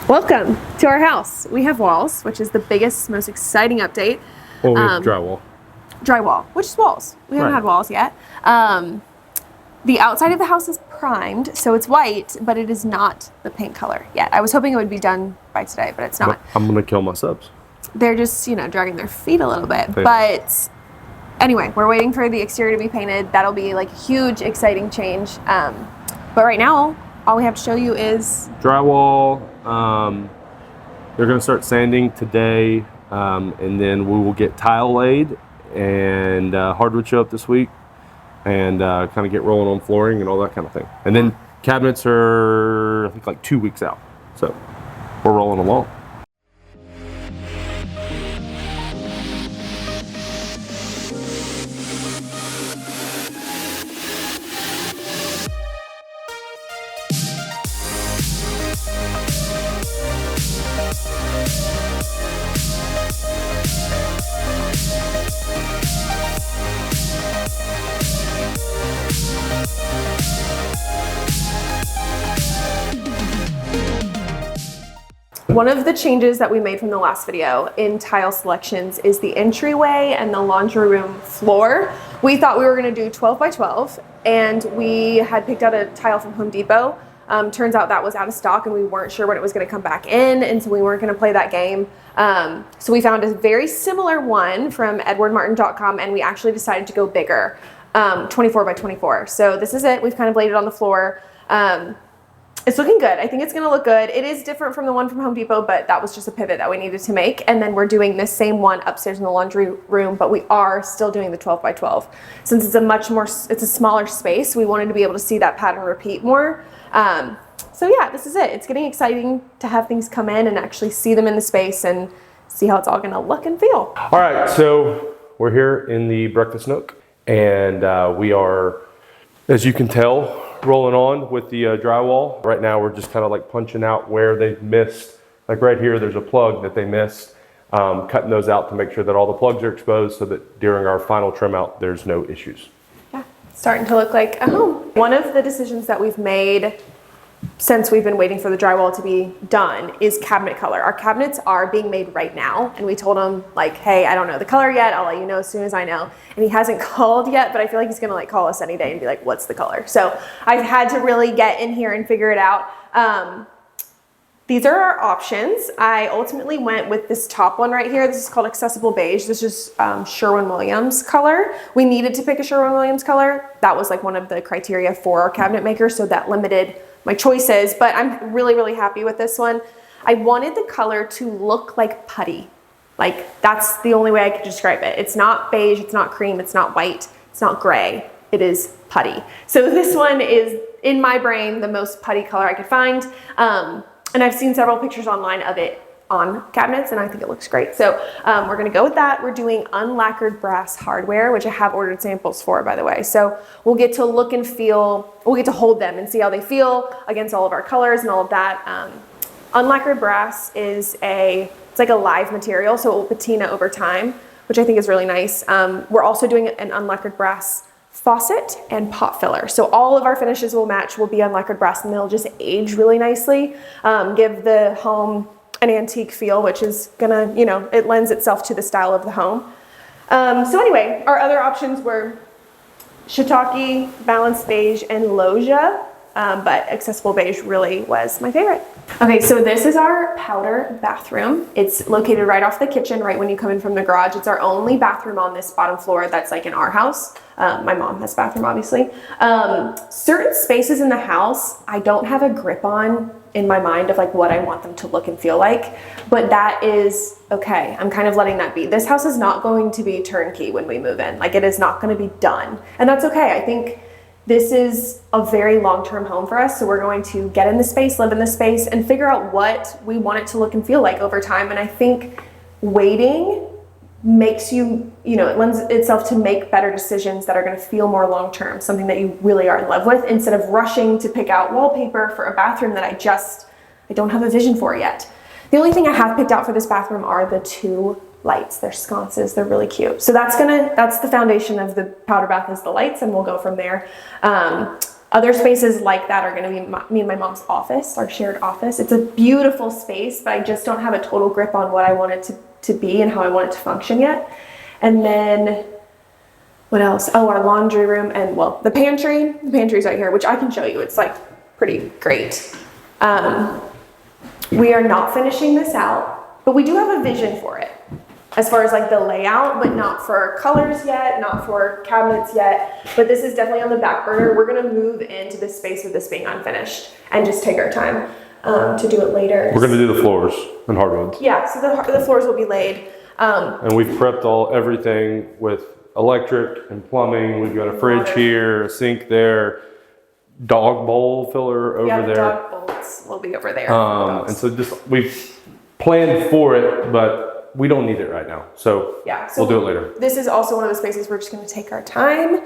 Welcome to our house. We have walls, which is the biggest, most exciting update. Well, we have drywall. Drywall, which is walls. We haven't had walls yet. The outside of the house is primed, so it's white, but it is not the paint color yet. I was hoping it would be done by today, but it's not. I'm gonna kill my subs. They're just, dragging their feet a little bit. But anyway, we're waiting for the exterior to be painted. That'll be like a huge, exciting change. But right now, all we have to show you is drywall. They're gonna start sanding today, and then we will get tile laid and hardwood show up this week, and kind of get rolling on flooring and all that kind of thing. And then cabinets are, I think, like 2 weeks out. So we're rolling along. one of the changes that we made from the last video in tile selections is the entryway and the laundry room floor. We thought we were going to do 12 by 12, and we had picked out a tile from Home Depot. Turns out that was out of stock and we weren't sure when it was going to come back in, and so we weren't going to play that game. So we found a very similar one from edwardmartin.com, and we actually decided to go bigger, 24 by 24. So this is it. We've kind of laid it on the floor. It's looking good. I think it's gonna look good. It is different from the one from Home Depot, but that was just a pivot that we needed to make. And then we're doing this same one upstairs in the laundry room, but we are still doing the 12 by 12. Since it's a smaller space, we wanted to be able to see that pattern repeat more. So yeah, this is it. It's getting exciting to have things come in and actually see them in the space and see how it's all gonna look and feel. All right, so we're here in the breakfast nook, and we are, as you can tell, rolling on with the drywall. Right now we're just kind of like punching out where they've missed. Like right here, there's a plug that they missed. Cutting those out to make sure that all the plugs are exposed so that during our final trim out, there's no issues. Yeah, starting to look like a home. One of the decisions that we've made since we've been waiting for the drywall to be done is cabinet color. Our cabinets are being made right now, and we told him like, hey, I don't know the color yet. I'll let you know as soon as I know. And he hasn't called yet, but I feel like he's gonna like call us any day and be like, what's the color? So I've had to really get in here and figure it out. These are our options. I ultimately went with this top one right here. This is called Accessible Beige. This is Sherwin-Williams color. We needed to pick a Sherwin-Williams color. That was like one of the criteria for our cabinet maker, so that limited my choices, but I'm really, really happy with this one. I wanted the color to look like putty. Like, that's the only way I could describe it. It's not beige, it's not cream, it's not white, it's not gray, it is putty. So this one is, in my brain, the most putty color I could find. And I've seen several pictures online of it on cabinets, and I think it looks great. So we're gonna go with that. We're doing unlacquered brass hardware, which I have ordered samples for, by the way. So we'll get to look and feel, we'll get to hold them and see how they feel against all of our colors and all of that. Unlacquered brass is it's like a live material, so it will patina over time, which I think is really nice. We're also doing an unlacquered brass faucet and pot filler. So all of our finishes will match, will be unlacquered brass, and they'll just age really nicely, give the home an antique feel, which is gonna, it lends itself to the style of the home. So anyway, our other options were shiitake, balanced beige, and loggia, but accessible beige really was my favorite. Okay, so this is our powder bathroom. It's located right off the kitchen, right when you come in from the garage. It's our only bathroom on this bottom floor that's like in our house. My mom has a bathroom, obviously. Certain spaces in the house, I don't have a grip on in my mind of like what I want them to look and feel like, but that is okay. I'm kind of letting that be. This house is not going to be turnkey when we move in. Like, it is not going to be done, and that's okay. I think this is a very long-term home for us, so we're going to get in the space, live in the space, and figure out what we want it to look and feel like over time. And I think waiting makes you, it lends itself to make better decisions that are going to feel more long-term, something that you really are in love with, instead of rushing to pick out wallpaper for a bathroom that I don't have a vision for yet. The only thing I have picked out for this bathroom are the two lights. They're sconces, they're really cute. So that's the foundation of the powder bath, is the lights, and we'll go from there. Other spaces like that are going to be me and my mom's office, our shared office. It's a beautiful space, but I just don't have a total grip on what I want it to be and how I want it to function yet. And then what else? Oh, our laundry room and, well, the pantry. The pantry's right here, which I can show you. It's like pretty great. We are not finishing this out, but we do have a vision for it as far as like the layout, but not for colors yet, not for cabinets yet. But this is definitely on the back burner. We're gonna move into this space with this being unfinished and just take our time to do it later. We're gonna do the floors and hardwoods. Yeah, so the floors will be laid. And we've prepped everything with electric and plumbing. We've got a fridge here, a sink there, dog bowl filler over there. Dog bowls will be over there. And so we've planned for it, but we don't need it right now. So, we'll do it later. This is also one of the spaces we're just going to take our time.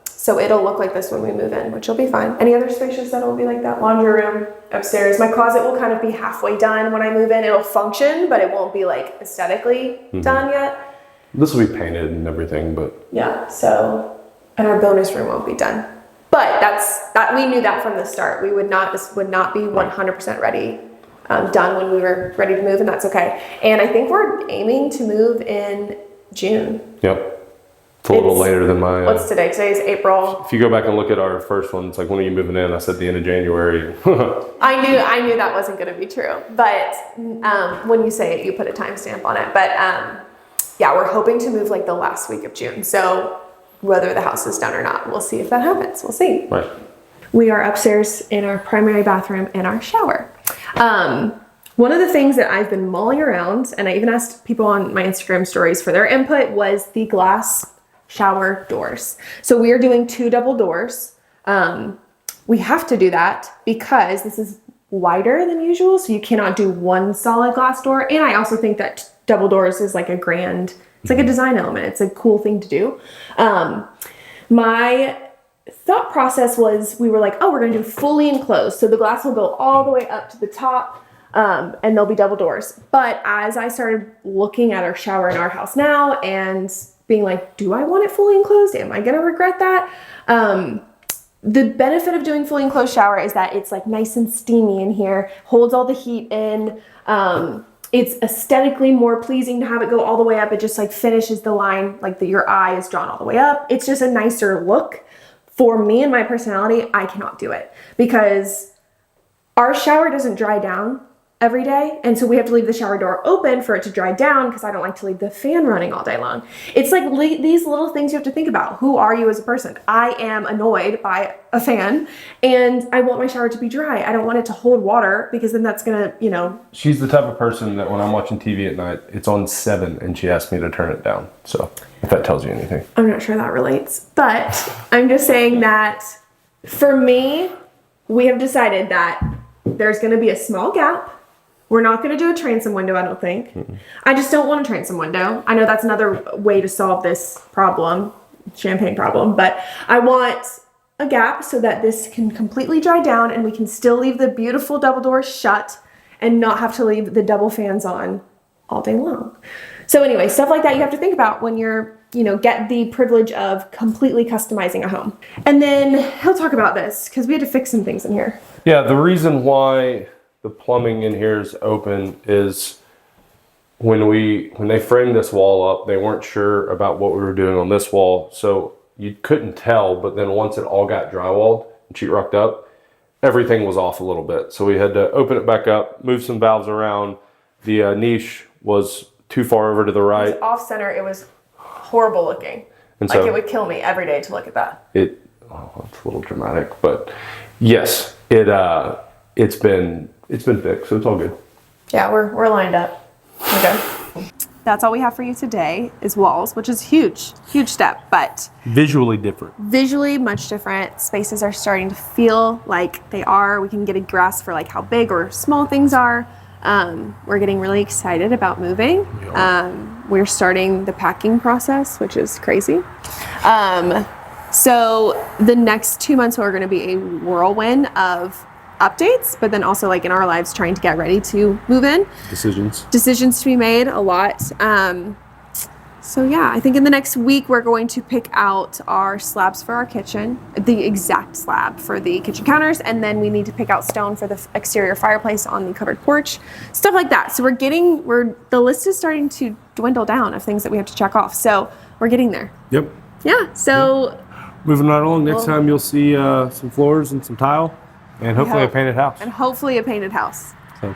So it'll look like this when we move in, which will be fine. Any other spaces that will be like that? Laundry room upstairs. My closet will kind of be halfway done when I move in. It'll function, but it won't be like aesthetically done yet. This will be painted and everything, but and our bonus room won't be done. But that we knew that from the start. This would not be 100% ready, done when we were ready to move, and that's okay. And I think we're aiming to move in June. Yep. It's a little later than my... What's today? Today's April. If you go back and look at our first one, it's like, when are you moving in? I said the end of January. I knew that wasn't going to be true. But when you say it, you put a timestamp on it. But we're hoping to move like the last week of June. So whether the house is done or not, we'll see if that happens. We'll see. Right. We are upstairs in our primary bathroom and our shower. One of the things that I've been mulling around, and I even asked people on my Instagram stories for their input, was the glass shower doors. So we are doing 2 double doors. We have to do that because this is wider than usual, so you cannot do 1 solid glass door. And I also think that double doors is like it's like a design element. It's a cool thing to do. My thought process was, we were like, we're gonna do fully enclosed. So the glass will go all the way up to the top, and there'll be double doors. But as I started looking at our shower in our house now and being like, do I want it fully enclosed? Am I gonna regret that? The benefit of doing fully enclosed shower is that it's like nice and steamy in here, holds all the heat in. It's aesthetically more pleasing to have it go all the way up. It just like finishes the line, like your eye is drawn all the way up. It's just a nicer look. For me and my personality, I cannot do it because our shower doesn't dry down every day. And so we have to leave the shower door open for it to dry down because I don't like to leave the fan running all day long. It's like these little things you have to think about. Who are you as a person? I am annoyed by a fan and I want my shower to be dry. I don't want it to hold water because then that's gonna, She's the type of person that when I'm watching TV at night, it's on 7 and she asks me to turn it down. So if that tells you anything. I'm not sure that relates, but I'm just saying that for me, we have decided that there's gonna be a small gap. We're not going to do a transom window, I don't think. I just don't want a transom window. I know that's another way to solve this problem, champagne problem, but I want a gap so that this can completely dry down and we can still leave the beautiful double doors shut and not have to leave the double fans on all day long. So anyway, stuff like that you have to think about when you're, get the privilege of completely customizing a home. And then he'll talk about this because we had to fix some things in here. Yeah, the reason why the plumbing in here is open is when they framed this wall up, they weren't sure about what we were doing on this wall. So you couldn't tell, but then once it all got drywalled and sheetrocked up, everything was off a little bit. So we had to open it back up, move some valves around. The niche was too far over to the right. It was off center. It was horrible looking. And like it would kill me every day to look at that. It's a little dramatic, but yes, it's been fixed, so it's all good. Yeah, we're lined up. Okay. That's all we have for you today is walls, which is huge step, but visually different. Visually much different. Spaces are starting to feel like they are. We can get a grasp for like how big or small things are. We're getting really excited about moving. We're starting the packing process, which is crazy. So the next 2 months are going to be a whirlwind of updates, but then also like in our lives trying to get ready to move in. Decisions to be made, a lot. So yeah, I think in the next week we're going to pick out our slabs for our kitchen, the exact slab for the kitchen counters, and then we need to pick out stone for the exterior fireplace on the covered porch, stuff like that. So the list is starting to dwindle down of things that we have to check off. So we're getting there. Yep. Yeah. So Moving right along. Next time you'll see some floors and some tile, and hopefully a painted house. And hopefully a painted house. So.